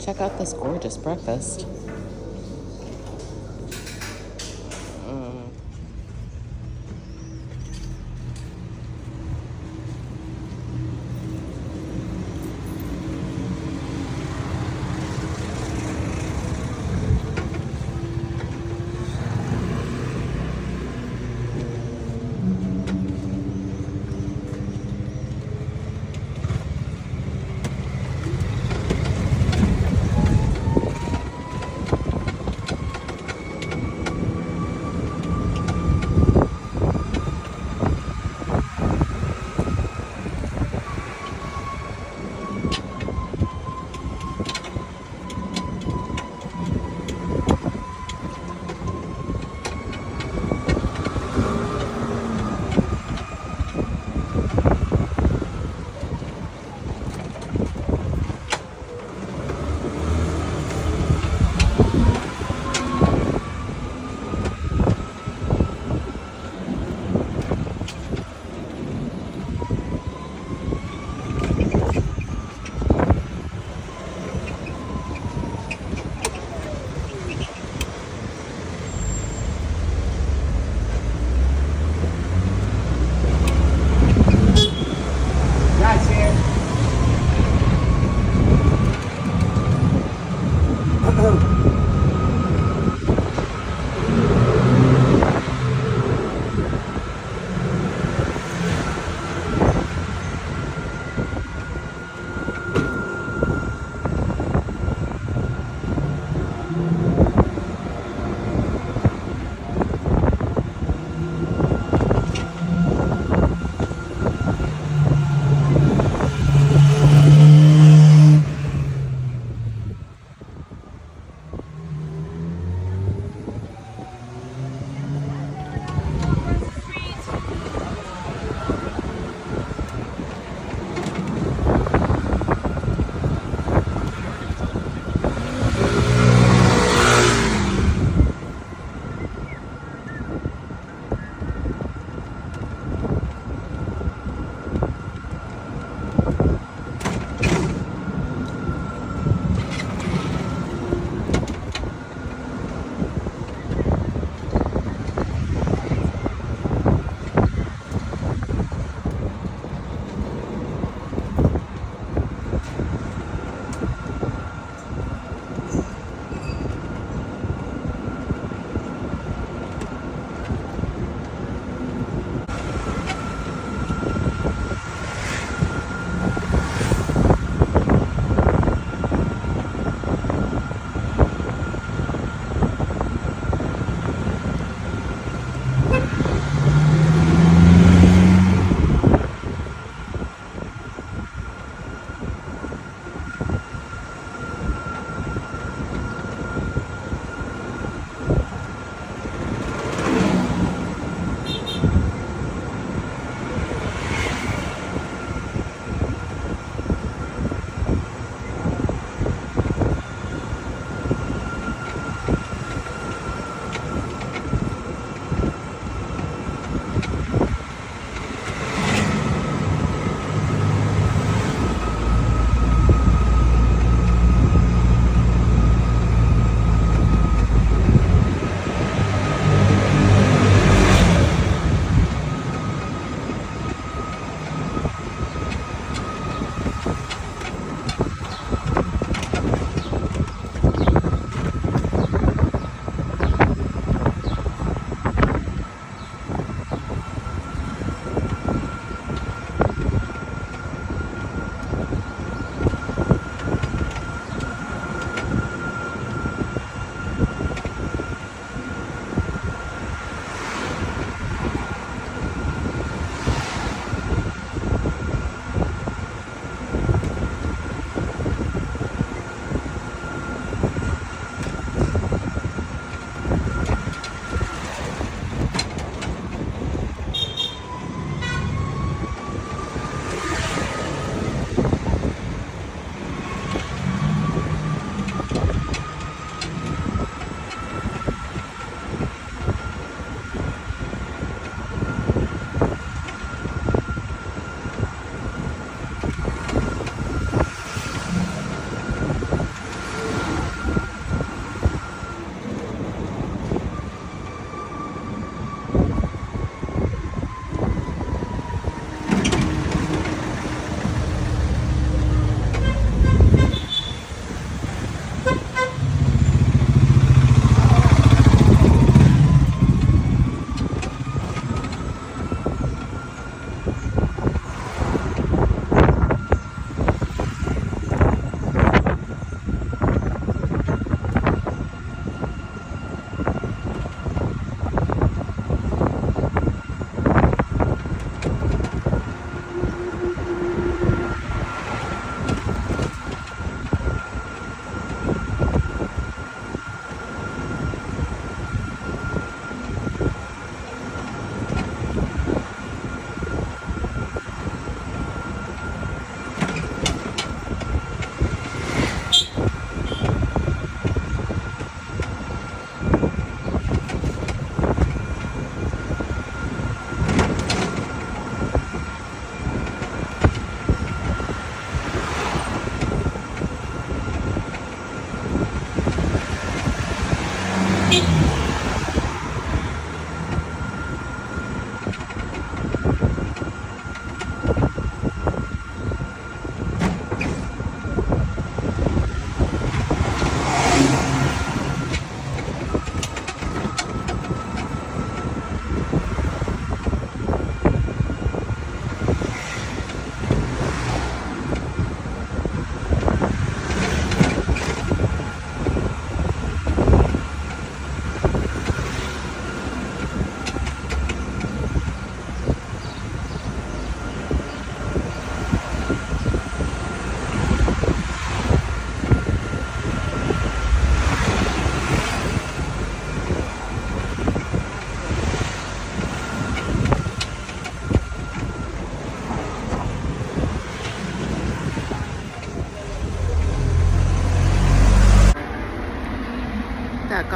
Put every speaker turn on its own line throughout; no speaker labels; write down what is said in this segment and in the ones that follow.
check out this gorgeous breakfast.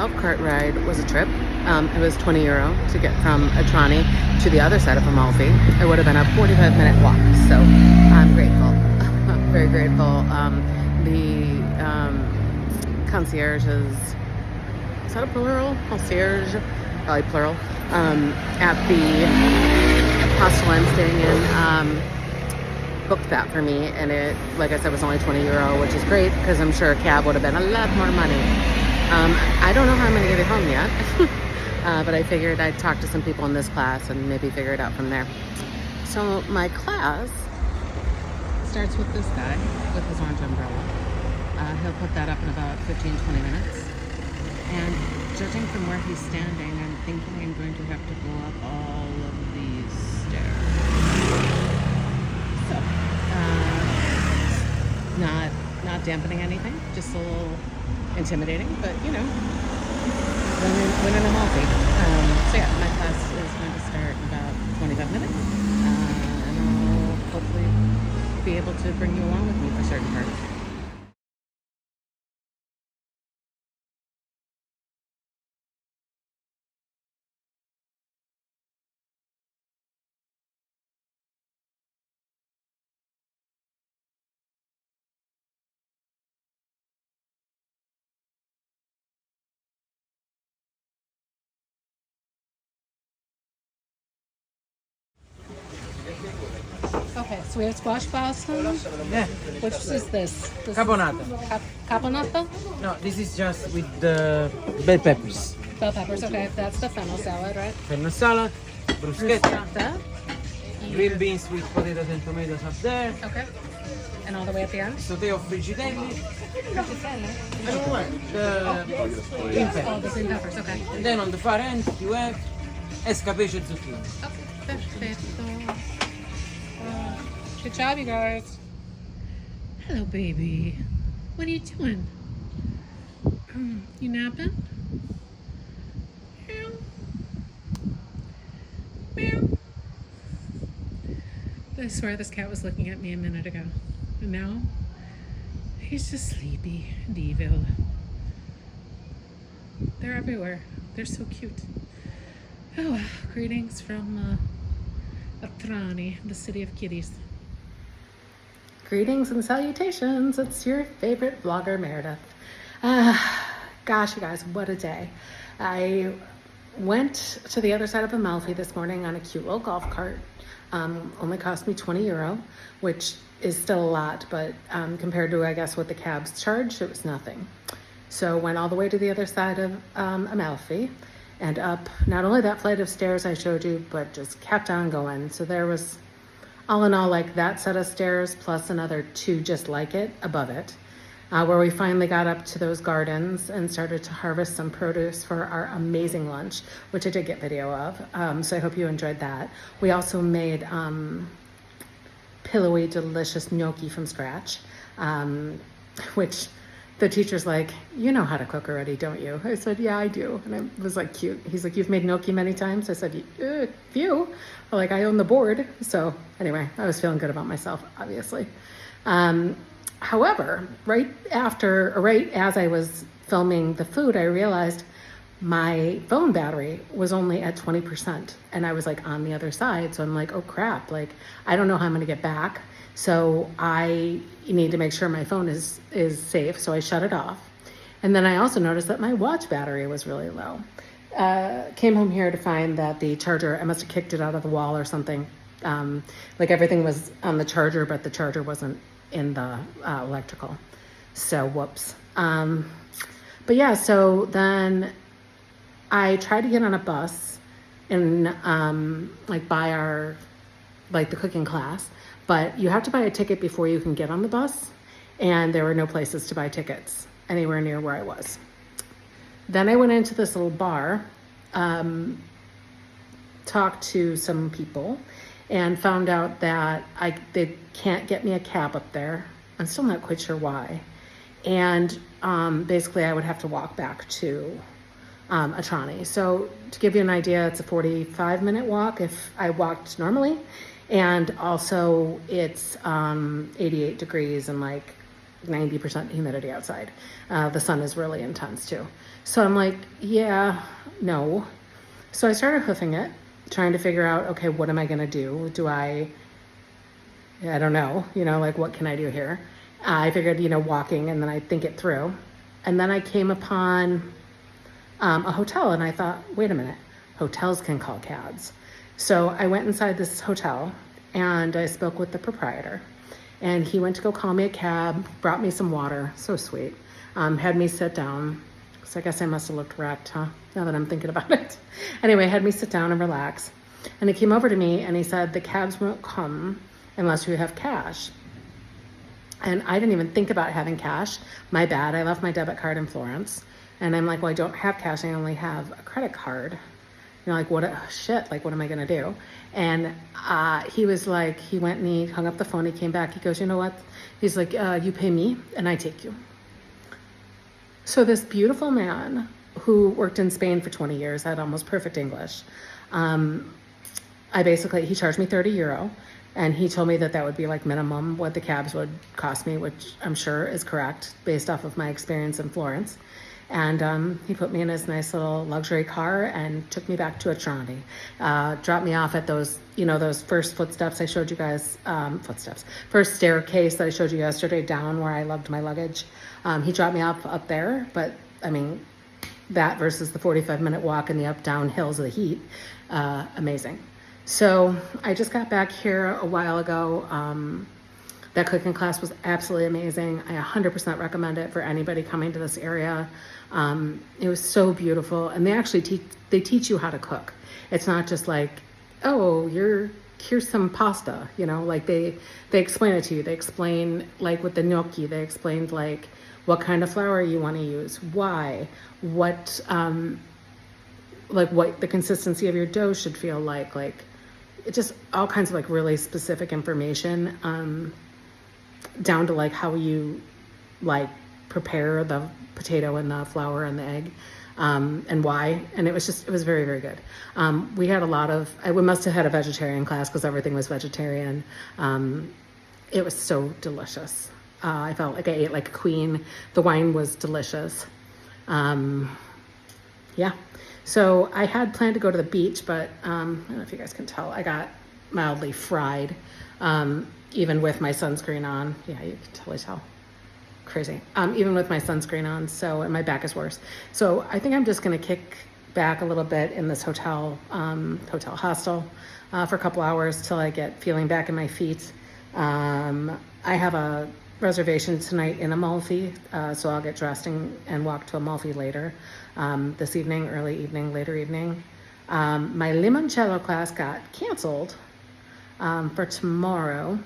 golf cart ride was a trip. It was €20 to get from Atrani to the other side of Amalfi. It would have been a 45-minute walk, so I'm grateful. Very grateful. The concierge is that a plural? Concierge? Probably plural. At the hostel I'm staying in, booked that for me, and it, like I said, was only €20, which is great because I'm sure a cab would have been a lot more money. I don't know how I'm going to get it home yet, but I figured I'd talk to some people in this class and maybe figure it out from there. So my class starts with this guy with his orange umbrella. He'll put that up in about 15-20 minutes. And judging from where he's standing, I'm thinking I'm going to have to go up all of these stairs. So, not dampening anything, just a little intimidating, but you know, when in Amalfi. So yeah, my class is going to start in about 25 minutes, and I'll hopefully be able to bring you along with me for certain parts. Okay, so we have squash blossom.
Yeah.
Which is this?
Caponata.
Caponata?
No, this is just with the bell peppers.
Bell peppers, okay. That's the fennel salad, right?
Fennel salad, bruschetta,
That?
green beans with potatoes and tomatoes up there,
Okay. And all the way at the end?
sauté of frigitelli, the green
Oh,
pepper.
the green peppers, okay.
And then on the far end you have escabeche zucchini.
Okay, perfetto. Good job, you guys. Hello, baby. What are you doing? You napping? Meow. Meow. I swear this cat was looking at me a minute ago. And now, he's just sleepy and evil. They're everywhere. They're so cute. Oh, greetings from Atrani, the city of kitties. Greetings and salutations. It's your favorite vlogger, Meredith. Gosh, you guys, what a day. I went to the other side of Amalfi this morning on a cute little golf cart. Only cost me €20, which is still a lot, but compared to, I guess, what the cabs charged, it was nothing. So went all the way to the other side of Amalfi and up not only that flight of stairs I showed you, but just kept on going. So there was, all in all, like that set of stairs plus another two just like it above it, where we finally got up to those gardens and started to harvest some produce for our amazing lunch, which I did get video of. So I hope you enjoyed that. We also made pillowy, delicious gnocchi from scratch, which the teacher's like, you know how to cook already, don't you? I said, yeah, I do. And it was like cute. He's like, you've made gnocchi many times? I said, few. Like, I own the board. So anyway, I was feeling good about myself, obviously. However, right as I was filming the food, I realized my phone battery was only at 20%. And I was like on the other side. So I'm like, oh crap. Like, I don't know how I'm going to get back. So I need to make sure my phone is safe. So I shut it off. And then I also noticed that my watch battery was really low. Came home here to find that the charger, I must have kicked it out of the wall or something. Like everything was on the charger, but the charger wasn't in the electrical. So whoops. But yeah, so then I tried to get on a bus and like by our, like the cooking class, but you have to buy a ticket before you can get on the bus. And there were no places to buy tickets anywhere near where I was. Then I went into this little bar, talked to some people, and found out that they can't get me a cab up there. I'm still not quite sure why. And basically I would have to walk back to Atrani. So to give you an idea, it's a 45-minute walk if I walked normally. And also it's 88 degrees and like 90% humidity outside. The sun is really intense too. So I'm like, yeah, no. So I started hoofing it, trying to figure out, okay, what am I going to do? I don't know, like what can I do here? I figured, walking, and then I think it through. And then I came upon a hotel, and I thought, wait a minute, hotels can call cabs. So I went inside this hotel and I spoke with the proprietor, and he went to go call me a cab, brought me some water, so sweet, had me sit down. So I guess I must have looked wrecked, huh? Now that I'm thinking about it. Anyway, had me sit down and relax. And he came over to me and he said, the cabs won't come unless you have cash. And I didn't even think about having cash. My bad. I left my debit card in Florence. And I'm like, well, I don't have cash. I only have a credit card. Like, what am I going to do? And he was like, he went and he hung up the phone. He came back. He goes, you know what? He's like, you pay me and I take you. So this beautiful man who worked in Spain for 20 years, had almost perfect English. He charged me 30 euro. And he told me that would be like minimum what the cabs would cost me, which I'm sure is correct based off of my experience in Florence. And he put me in his nice little luxury car and took me back to Atrani. Dropped me off at those first footsteps I showed you guys, first staircase that I showed you yesterday down where I lugged my luggage. He dropped me off up there, but I mean, that versus the 45-minute walk in the up-down hills of the heat, amazing. So I just got back here a while ago. That cooking class was absolutely amazing. I 100% recommend it for anybody coming to this area. It was so beautiful, and they actually teach you how to cook. It's not just like, oh, here's some pasta, like they explain it to you. They explain, like with the gnocchi, they explained like what kind of flour you want to use, why, what the consistency of your dough should feel like it just all kinds of like really specific information, down to like how you like prepare the potato and the flour and the egg, and why. And it was very, very good. We had we must have had a vegetarian class because everything was vegetarian. It was so delicious. I felt like I ate like a queen. The wine was delicious. Yeah. So I had planned to go to the beach, but I don't know if you guys can tell, I got mildly fried, even with my sunscreen on. Yeah, you can totally tell. Crazy. Even with my sunscreen on, and my back is worse. So I think I'm just going to kick back a little bit in this hostel for a couple hours till I get feeling back in my feet. I have a reservation tonight in Amalfi, so I'll get dressed and walk to Amalfi later, this evening, early evening, later evening. My limoncello class got canceled for tomorrow,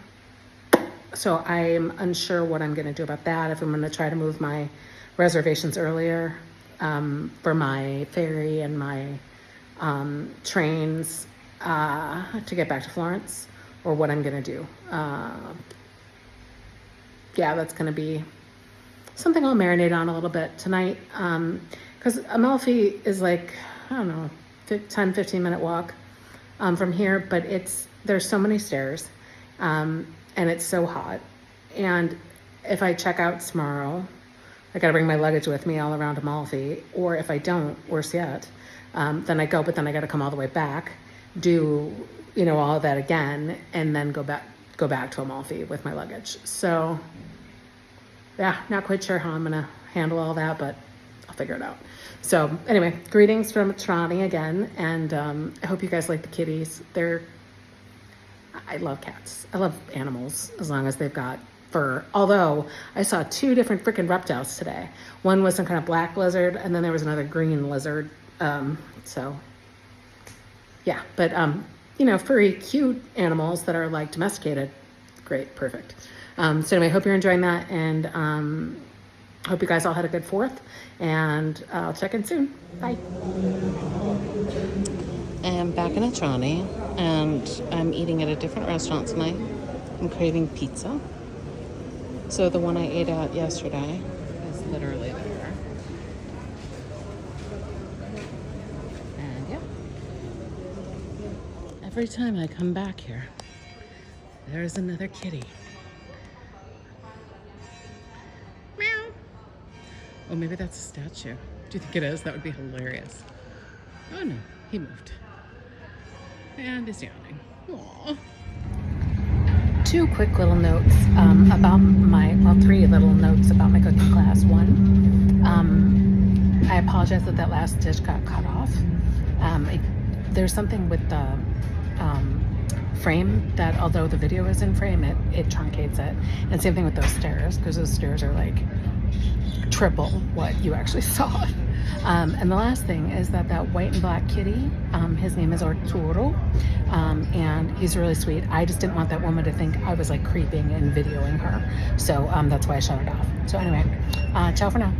so I'm unsure what I'm going to do about that, if I'm going to try to move my reservations earlier for my ferry and my trains to get back to Florence, or what I'm going to do. Yeah, that's going to be something I'll marinate on a little bit tonight, because Amalfi is like, I don't know, 10, 15-minute walk from here, but there's so many stairs, and it's so hot. And if I check out tomorrow, I got to bring my luggage with me all around Amalfi, or if I don't, worse yet, then I go, but then I got to come all the way back, do, all of that again, and then go back to Amalfi with my luggage. So yeah, not quite sure how I'm going to handle all that, but I'll figure it out. So anyway, greetings from Atrani again. And I hope you guys like the kitties. I love cats. I love animals as long as they've got fur. Although I saw 2 different freaking reptiles today. One was some kind of black lizard, and then there was another green lizard. So yeah, but furry, cute animals that are like domesticated. Great, perfect. So anyway, hope you're enjoying that, and hope you guys all had a good 4th, and I'll check in soon. Bye. I'm back in Atrani, and I'm eating at a different restaurant tonight. I'm craving pizza. So the one I ate at yesterday is literally there. And yeah. Every time I come back here, there's another kitty. Oh, maybe that's a statue. Do you think it is? That would be hilarious. Oh no, he moved. And he's yawning. Aww. Two quick little notes about three little notes about my cooking class. One, I apologize that last dish got cut off. There's something with the frame that, although the video is in frame, it truncates it. And same thing with those stairs, because those stairs are like triple what you actually saw. And the last thing is that white and black kitty, his name is Arturo, and he's really sweet. I just didn't want that woman to think I was like creeping and videoing her. So that's why I shut it off. So anyway, ciao for now.